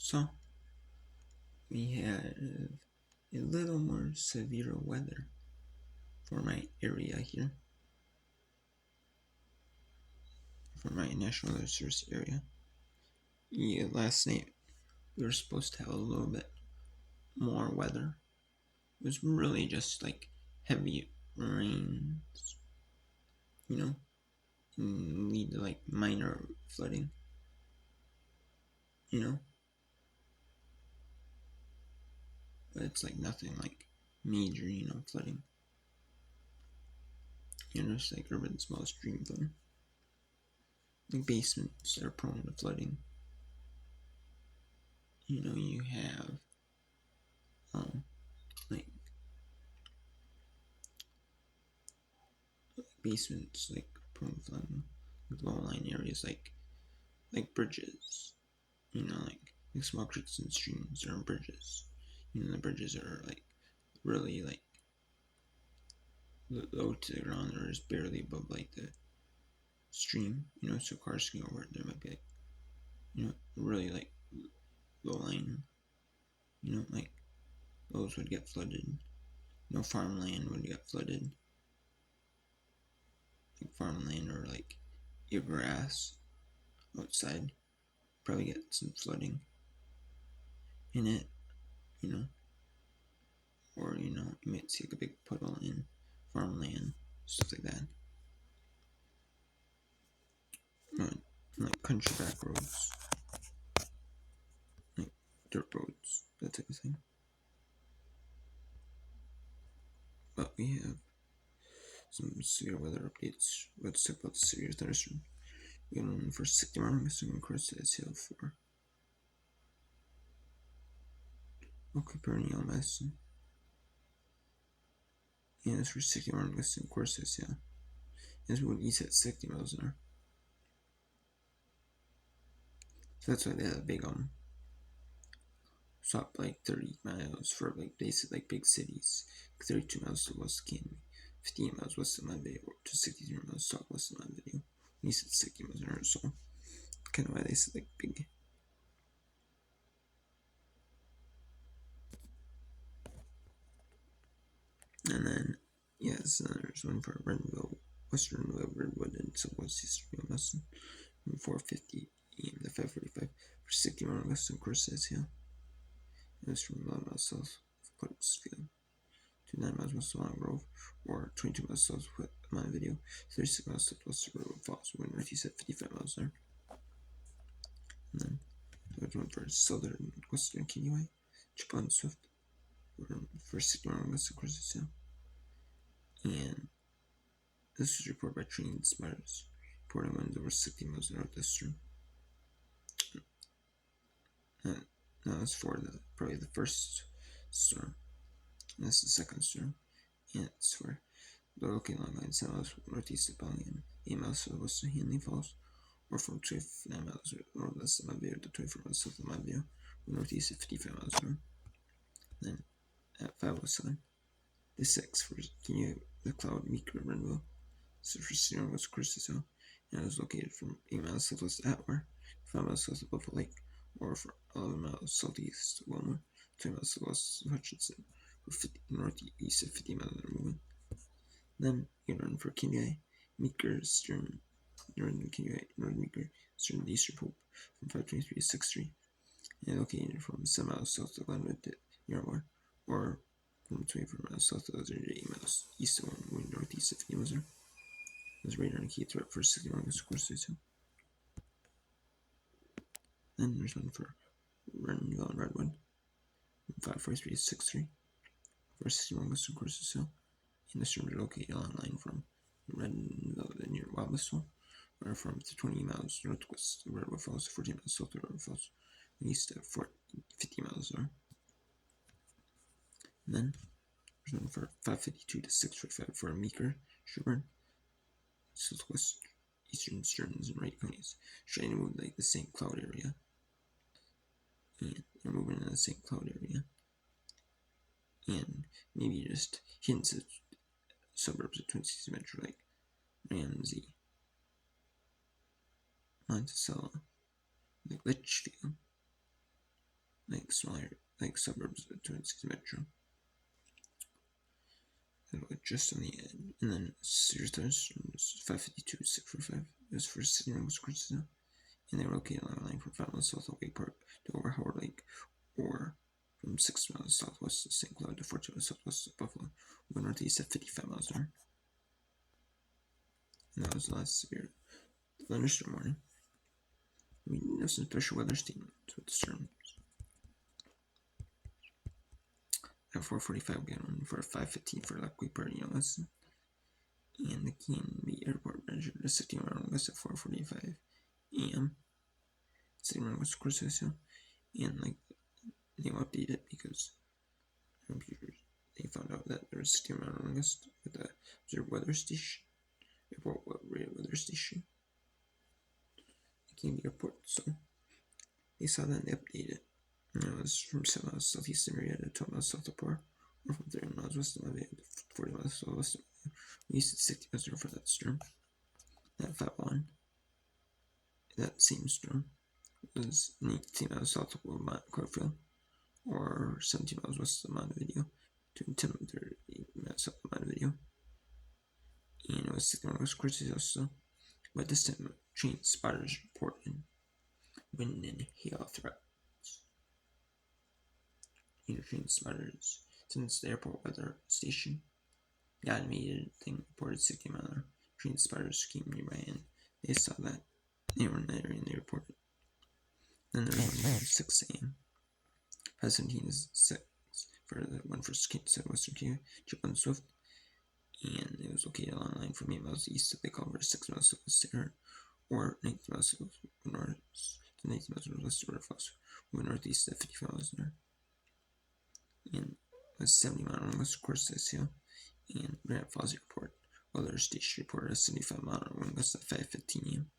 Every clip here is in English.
So we have a little more severe weather for my area here, for my national resource area. Yeah, last night we were supposed to have a little bit more weather. It was really just like heavy rains, you know, and lead to like minor flooding, you know, but it's like nothing like major, flooding. It's like urban small stream flooding. Like basements are prone to flooding. You have like basements like prone to flooding, like low lying areas like bridges. Like small creeks and streams are on bridges. The bridges are like really like low to the ground, or just barely above like the stream. So cars can go over it. There might be like really like low lying. Like those would get flooded. Farmland would get flooded. Like farmland or like your grass outside probably get some flooding in it. You know, or you might see like a big puddle in farmland, stuff like that. Like country back roads, like dirt roads, that type of thing. But we have some severe weather updates. Let's talk about the severe thunderstorm. We have one for 60 miles and across the SL for Copernican Medicine. And it's for 60 miles and across the SL. This would east at 60 miles an hour. So that's why they have a big stop like 30 miles for like basically like big cities. 32 miles to West Canby, 15 miles west of my video, to 63 miles southwest of my video. He said 60 miles an hour, so kind of why they said like big. And then, yes, there's one for Renville, Western Redwood, and Southwest History of Western from 4:50 AM to 5:45 for 60 miles west of Corses Hill. It was from 11 miles south of Clarksfield to 9 miles west of Long Grove, or 22 miles south of my video, 36 miles southwest of Redwood Falls, wind northeast at 55 miles an hour. And then there's one for southern western Kinneway, Chippewa and Swift, for 60 miles west of Corses Hill. And this was reported by Train Smarters, reporting winds over 60 miles an hour this storm. Now it's for probably the first storm. And this is the second storm. And it's for the located along line 7 miles northeast of Bellingham and 8 miles southwest of Hanley Falls, or from 29 miles northwest of Mobile to 24 miles south of Mobile, northeast of 55 miles an hour. Then at 5:07, the 6 for the Cloud Meeker Renville. So for Sierra was Corses Hill, and it was located from 8 miles southwest of Atwater, 5 miles south of Buffalo Lake, or for 11 miles southeast of Wilmore, 2 miles southwest of Hutchinson, or 50 northeast of 50 miles an hour moving. Then you run for Kinneway, Meeker, Stern, Northern Kinneway, Northern Meeker, Stern, the Eastern Pope, from 523 to 63, and located from 7 miles south of Glenwood to Yarmore, or from 24 miles south of Lizard to 8 miles east of Wilmore, northeast of 50 miles an hour. Was radar and key threat for 60 miles of Corses Hill. Then there's one for Renville and Redwood, from 543 to 63, for 60 miles of Corses Hill. And the storms are located along the line from Renville to near Wabastal, or from 20 miles northwest of Redwood Falls to 14 miles south of Redwood Falls, and east of 50 miles an hour. And then there's one for 552 to 645 for Meeker, Sherburne, southwest eastern Stearns and Wright counties, trying to move like the St. Cloud area. And they're moving in the St. Cloud area. And maybe just hints at suburbs of Twin Cities Metro, like Ramsey, Monticello, like Litchfield. like smaller, like suburbs of the Twin Cities Metro. Just on the end, and then Sears was 552 645. It was for Sydney Road, Wisconsin, and they were located along the line from 5 miles south of Wake Park to over Howard Lake, or from 6 miles southwest of St. Cloud to 14 miles southwest of Buffalo, with northeast at 55 miles an hour. And that was the last severe thunderstorm warning. We have some special weather statements with the storms. At 4:45 we got one for 5:15 for Wake Park, Wisconsin. And the Canby Airport measured a 60-mile gust at 4:45 a.m. 60-mile gust, of course, and like they updated it because computers they found out that there was 60-mile gust with the observed weather station, airport weather station, the Canby Airport. So they saw that and they updated it. And it was from 7 miles southeast of Marietta to 12 miles south of Port, or from 30 miles west of Marietta to 40 miles southwest of Marietta. We used 60 miles for that storm. That 5-1. That same storm was 18 miles south of Clarkfield, or 17 miles west of Montevideo, to 10 miles south of Montevideo. And it was 6 miles west of also. But this time, train spotters reported wind and hail threats. Train spotters, since the airport weather station, the automated thing reported 60 mile train spotters came nearby and they saw that they were in that area and they reported. Then there was one for 6 a.m. 5:17 is 6 for the one for Southwestern Canada, Chip on Swift, and it was located along the line from 8 miles east of the Culver, 6 miles southwest of or 19 miles north to 19 miles northwest of River Falls, northeast at 55 miles an hour. And a 70 mile northwest course to Hill and Granite Falls Airport, while their station reported a 75 mile wind gust at 5:15 a.m.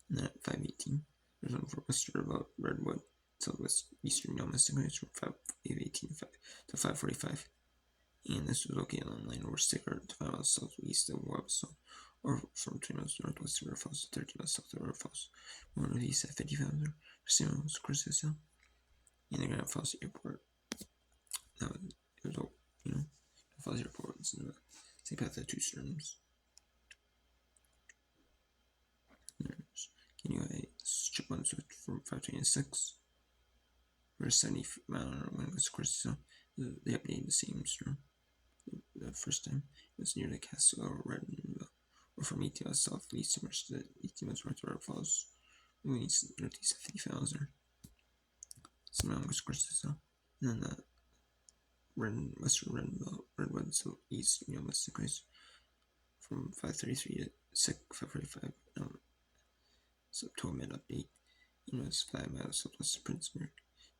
And then at 5:18, there's one for western about Redwood, southwest eastern domestic range from 5:18 to 5:45. And this was located on the line over Sticker to 5 miles southeast of Webster, or from 20 miles northwest of River Falls to 30 miles south of River Falls, northeast at 55 miles, 60 miles across this hill. And the Granite Falls Airport. That was, it was, the Falls Airport was in the same path of 2 storms. There's Kenny Chip on Swift from 5:26 for a 70 mile an hour wind gust, of course. So they updated the same storm. The first time it was near the Castle or Reddenville, or from 18 miles southeast to 18 miles north of River Falls, northeast at 50 miles an hour. Some mountain gust, of course. So and then the western Redwood, so east, west increase from 5:33 to 5:45. So to a mid update, it's 5 miles southwest of Princeburg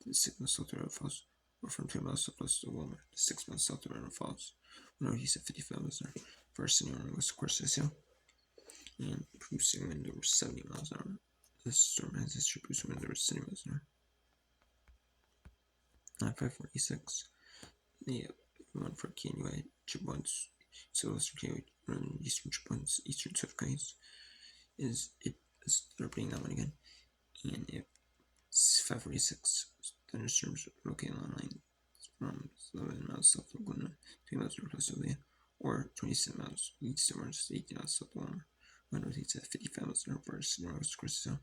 to the 6 miles south of River Falls, or from 2 miles southwest of Wilmer to 6 miles south of River Falls, northeast at 55 miles an hour. First in the west, of course, this hill, and producing wind over 70 miles an hour. This storm has history producing wind over 70 miles an hour. At 5:46, the one for KNUI Chipmunks, Southwestern KNUI, Eastern Chipmunks, Eastern Swift Counties, they're putting that one again. And it's 5:46. Thunderstorms located on line from 11 miles south of Glenwood, 2 miles northwest of Leah, or 27 miles east of Orange, 18 miles south of Walmart, northeast at 55 miles northwest, northwest across the south.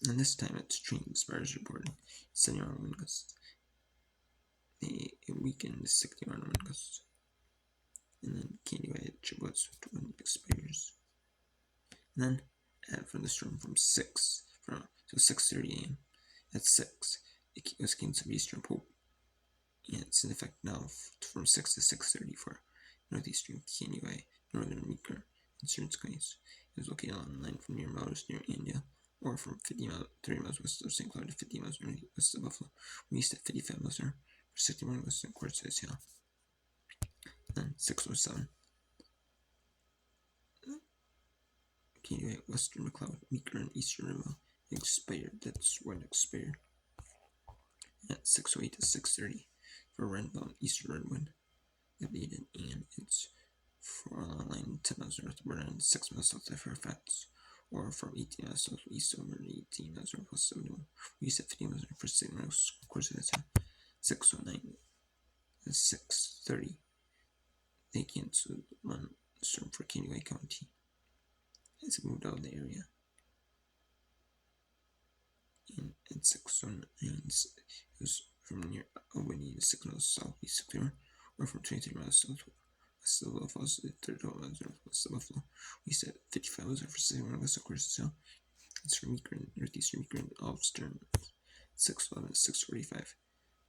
And this time it's train spotters reporting 70 mile wind gusts. It weakened to 60 mile wind gusts. And then KNUI Chipmunks wind expires. And then from the storm from 6:30 a.m. At 6, it was canceled Eastern Pope, and it's in effect now from 6 to 6:30 for northeastern KNUI, northern Meeker, and Stearns Counties. It was located on the line from near Melrose near India, or from 30 miles west of St. Cloud to 50 miles west of Buffalo, east at 55 miles an hour, for 60 miles west of Quartzsite Hill. Then 6:07. KNUI Western McLeod, Meeker, and Eastern River expired. That's when expired. At 6:08 to 6:30 for Renville, Eastern Redwood, updated, and it's for line 10 miles north of Vernon, 6 miles south of Fairfax, or from 18 miles southeast over 18 miles northwest 71. We set 50 miles for signals. Of course, that's 609, 630. They canceled one storm for Caneway County as it moved out of the area. And at 609, it was from near Albany to 6 miles southeast of Clear, or from 23 miles southwest of Buffalo to 31 miles northwest of Buffalo. We set 55 miles for 61 west of Corsicale. It's from Meeker, northeastern Meeker, and Alvstern, 611 to 645.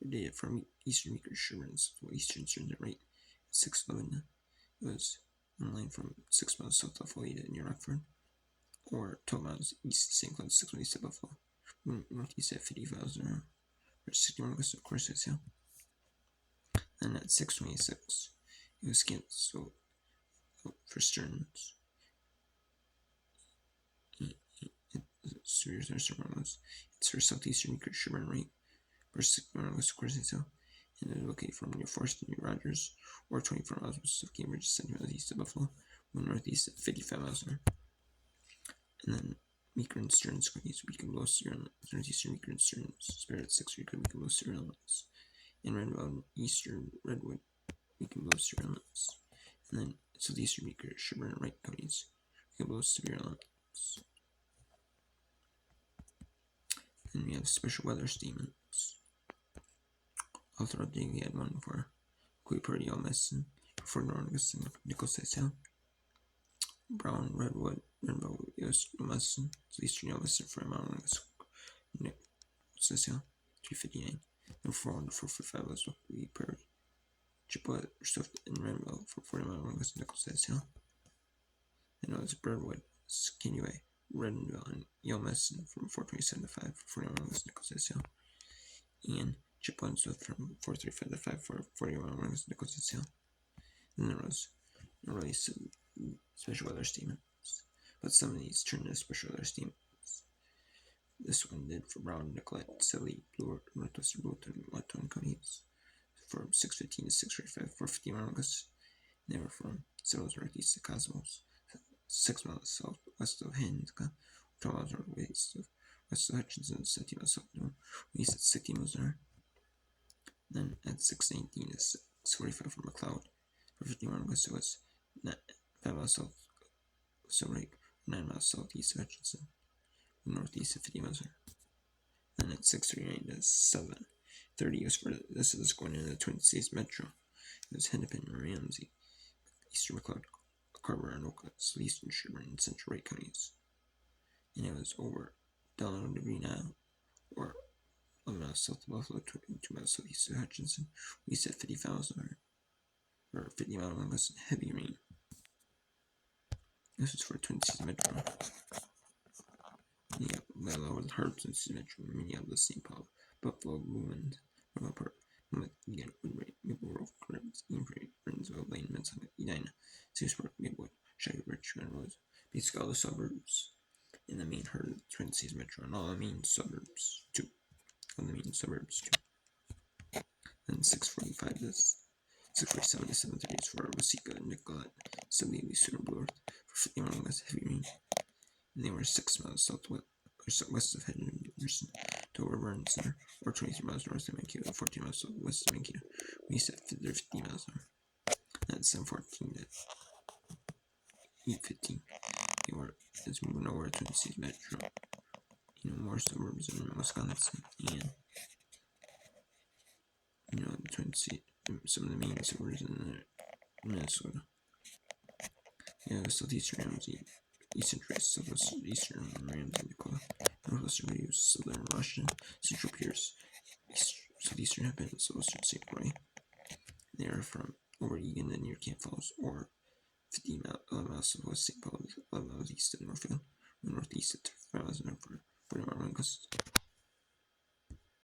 Data from eastern Meeker, Sherburne, eastern Stearns, right. 611, it was on line from 6 miles south of Oneida near Rockford, or 12 miles east of St. Cloud, 6 miles of Buffalo. Northeast at 55 or 61 west of Corsicale. And at 626, it was canceled for Stearns. Severe thunderstorm was. It's for southeastern Meeker, Sherburne, right. For 61 west of Corsicale. And it is located from near Forest and New Rogers, or 24 miles west of Cambridge, 70 miles east of Buffalo, northeast at 55 miles an hour. And then Meeker and Stearns counties, we can blow severe limits. Northeastern Meeker and Stearns, Spirit at 6, we can blow severe limits. In Redwood, eastern Redwood, we can blow severe limits. And then southeastern Meeker, Sherburne, and Wright counties, we can blow severe limits. And we have special weather statements. All throughout the day, we had one for Quayport, Yelmesson, for Norgus and Nichols Town. Brown, Redwood, Yelmesson, Eastern Yelmesson, for Mount Nichols Town, 359. And 445 was Quayport, Chippewa, Stuffed, and Renville for 40 miles Nichols Town. And it was Birdwood, Caneway, Renville, and Yelmesson from 427 to 5 for 40 miles Nichols Town. And Chippewa and Swift from 435 to 5 for 40 miles Nichols Town. And there was really some special weather statements, but some of these turned into special weather statements. This one did for Brown, Nicollet, Silly, Blue, Northwestern Blueton, and Watton counties from 615 to 645 for 50 miles. They were from Settles northeast of Cosmos, 6 miles southwest of Hanska, 12 miles northwest of west of Hutchinson, 17 miles south of east at 60 miles an hour. Then at 619 to 645 for McLeod, for 51 west to west, 5 miles south of Silver Lake, 9 miles southeast of Hutchinson, northeast of 50 miles an hour. Then at 639 to 730 was for this is going into the Twin Cities Metro. It was Hennepin, Ramsey, eastern McLeod, Carver, and Oka, eastern Sherburne, and central Wright counties. And it was over Delano to Green Isle, or 11 miles south of Buffalo, 2 miles southeast of Hutchinson. We set 50 miles an hour, or 50 miles an hour, heavy rain. This is for Twin Cities Metro. Yeah, well, over the Hearts and Cities Metro, Minneapolis, St. Paul, Buffalo, Blumenth, Park, again, Woodbury, Maple Grove, Clemens, Greenbury, Burnsville, Lane, Minnesota, Edina, Seasport, Maplewood, Shaggy, Richmond, Rose. Basically all the suburbs in the main heart of the Twin Cities Metro, and all the main suburbs too. All the main suburbs too. Then 645 is 647 to 730 for Waseca, Nicollet, Silly, Lucerne, Blue Earth for 51 west heavy rain. And they were 6 miles southwest or southwest of Henderson to Burn Center, or 23 miles north of Mankato, and 14 miles southwest of Mankato. We set 50 miles an hour. That's 714 to 815. They were it's moving over to the Cities Metro. More suburbs in Wisconsin, and the Twin Cities, some of the main suburbs in Minnesota. The southeastern Ramsey, eastern Trace, southeastern Ramsey, Dakota, northwestern Review, southern Washington, central Pierce, southeastern Hepburn, and southwestern St. Croix. They are from over Egan to near Camp Falls, or 11 miles southwest St. Paul, 11 miles east of Northfield, and northeast at 5 miles an hour for 40 miles.